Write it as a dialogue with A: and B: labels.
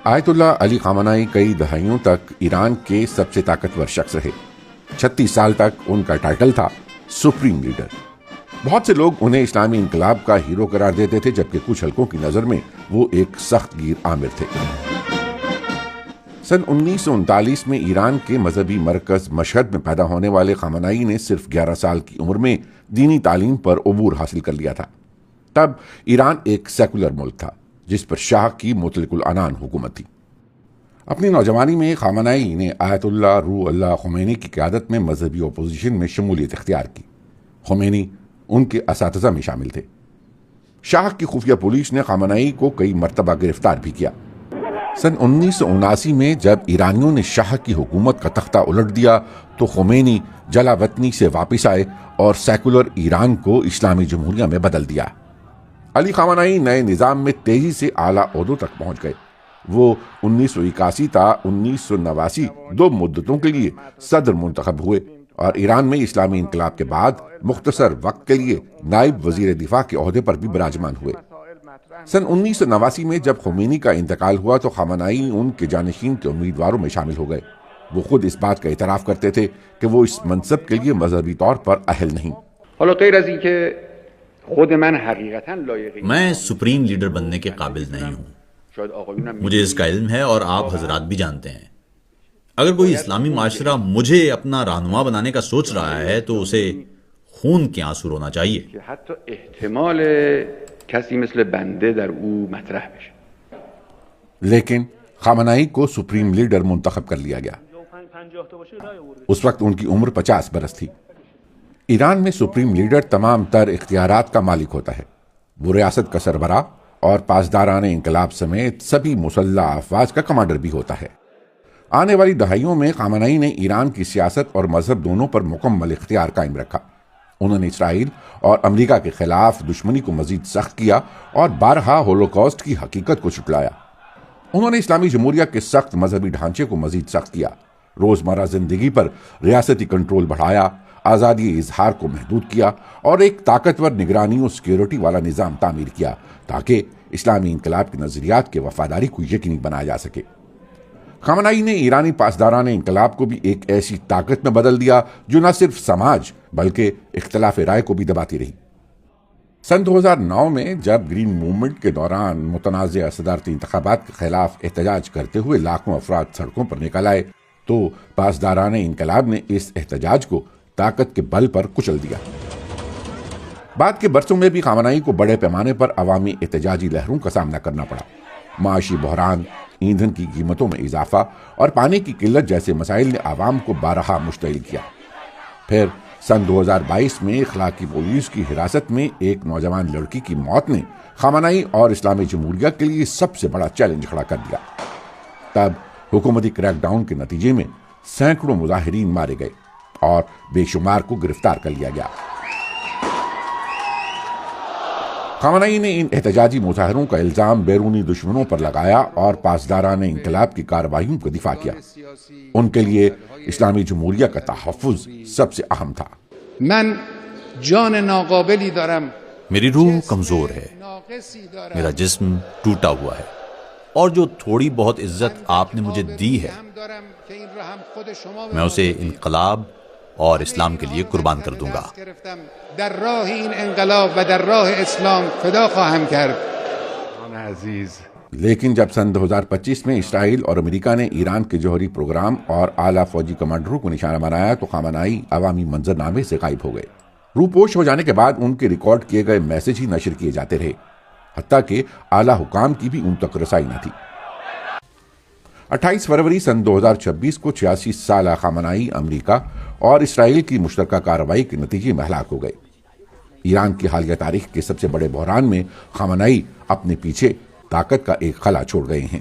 A: آیت اللہ علی خامنائی کئی دہائیوں تک ایران کے سب سے طاقتور شخص رہے۔ 36 سال تک ان کا ٹائٹل تھا سپریم لیڈر۔ بہت سے لوگ انہیں اسلامی انقلاب کا ہیرو قرار دیتے تھے، جبکہ کچھ حلقوں کی نظر میں وہ ایک سخت گیر آمر تھے۔ سن 1939 میں ایران کے مذہبی مرکز مشہد میں پیدا ہونے والے خامنائی نے صرف 11 سال کی عمر میں دینی تعلیم پر عبور حاصل کر لیا تھا۔ تب ایران ایک سیکولر ملک تھا جس پر شاہ کی مطلق العنان حکومت تھی۔ اپنی نوجوانی میں خامنائی نے آیت اللہ روح اللہ خمینی کی قیادت میں مذہبی اپوزیشن میں شمولیت اختیار کی۔ خمینی ان کے اساتذہ میں شامل تھے۔ شاہ کی خفیہ پولیس نے خامنائی کو کئی مرتبہ گرفتار بھی کیا۔ سن 1979 میں جب ایرانیوں نے شاہ کی حکومت کا تختہ الٹ دیا تو خمینی جلا وطنی سے واپس آئے اور سیکولر ایران کو اسلامی جمہوریہ میں بدل دیا۔ علی خامنائی نئے نظام میں تیزی سے اعلیٰ عہدوں تک پہنچ گئے۔ وہ 1981 تا 1989 دو مدتوں کے لیے صدر منتخب ہوئے اور ایران میں اسلامی انقلاب کے بعد مختصر وقت کے لیے نائب وزیر دفاع کے عہدے پر بھی براجمان ہوئے۔ سن 1989 میں جب خمینی کا انتقال ہوا تو خامنائی ان کے جانشین کے امیدواروں میں شامل ہو گئے۔ وہ خود اس بات کا اعتراف کرتے تھے کہ وہ اس منصب کے لیے مذہبی طور پر اہل نہیں۔
B: میں سپریم لیڈر بننے کے قابل نہیں ہوں، مجھے اس کا علم ہے اور آپ حضرات بھی جانتے ہیں۔ اگر کوئی اسلامی معاشرہ مجھے اپنا رہنما بنانے کا سوچ رہا ہے تو اسے خون کے آنسو رونا چاہیے۔
A: لیکن خامنائی کو سپریم لیڈر منتخب کر لیا گیا۔ اس وقت ان کی عمر 50 برس تھی۔ ایران میں سپریم لیڈر تمام تر اختیارات کا مالک ہوتا ہے۔ وہ ریاست کا سربراہ اور پاسداران انقلاب سمیت سبھی مسلح افواج کا کمانڈر بھی ہوتا ہے۔ آنے والی دہائیوں میں خامنائی نے ایران کی سیاست اور مذہب دونوں پر مکمل اختیار قائم رکھا۔ انہوں نے اسرائیل اور امریکہ کے خلاف دشمنی کو مزید سخت کیا اور بارہا ہولوکاسٹ کی حقیقت کو چھٹلایا۔ انہوں نے اسلامی جمہوریہ کے سخت مذہبی ڈھانچے کو مزید سخت کیا، روزمرہ زندگی پر ریاستی کنٹرول بڑھایا، آزادی اظہار کو محدود کیا اور ایک طاقتور نگرانی اور سیکیورٹی والا نظام تعمیر کیا تاکہ اسلامی انقلاب کے نظریات کے وفاداری کو یقینی بنایا جا سکے۔ خامنائی نے ایرانی پاسداران انقلاب کو بھی ایک ایسی طاقت میں بدل دیا جو نہ صرف سماج بلکہ اختلاف رائے کو بھی دباتی رہی۔ سن 2009 میں جب گرین موومنٹ کے دوران متنازع صدارتی انتخابات کے خلاف احتجاج کرتے ہوئے لاکھوں افراد سڑکوں پر نکل آئے تو پاسداران انقلاب نے اس احتجاج کو طاقت کے بل پر کچل دیا۔ بعد کے برسوں میں بھی خامنائی کو بڑے پیمانے پر عوامی احتجاجی لہروں کا سامنا کرنا پڑا۔ معاشی بحران، ایندھن کی قیمتوں میں اضافہ اور پانی کی قلت جیسے مسائل نے عوام کو بارہا مشتعل کیا۔ پھر سن 2022 میں اخلاقی پولیس کی حراست میں ایک نوجوان لڑکی کی موت نے خامنائی اور اسلامی جمہوریہ کے لیے سب سے بڑا چیلنج کھڑا کر دیا۔ تب حکومتی کریک ڈاؤن کے نتیجے میں سینکڑوں مظاہرین مارے گئے اور بے شمار کو گرفتار کر لیا گیا۔ خامنائی نے ان احتجاجی مظاہروں کا الزام بیرونی دشمنوں پر لگایا اور پاسداران انقلاب کی کارروائیوں کا دفاع کیا۔ ان کے لیے اسلامی جمہوریہ کا تحفظ سب سے اہم تھا۔
C: من جان ناقابلی دارم،
B: میری روح کمزور ہے، میرا جسم ٹوٹا ہوا ہے، اور جو تھوڑی بہت عزت آپ نے مجھے دی ہے میں اسے انقلاب اور اسلام کے لیے قربان کر دوں گا۔
C: در راہ این انقلاب و در راہ اسلام فدا خواهم کرد۔
A: لیکن جب سن 2025 میں اسرائیل اور امریکہ نے ایران کے جوہری پروگرام اور اعلیٰ فوجی کمانڈروں کو نشانہ بنایا تو خامنائی عوامی منظرنامے سے غائب ہو گئے۔ روپوش ہو جانے کے بعد ان کے ریکارڈ کیے گئے میسج ہی نشر کیے جاتے رہے، حتیٰ کہ اعلیٰ حکام کی بھی ان تک رسائی نہ تھی۔ 28 فروری سن 2026 کو 86 سالہ خامنائی امریکہ اور اسرائیل کی مشترکہ کارروائی کے نتیجے میں ہلاک ہو گئے۔ ایران کی حالیہ تاریخ کے سب سے بڑے بحران میں خامنائی اپنے پیچھے طاقت کا ایک خلا چھوڑ گئے ہیں۔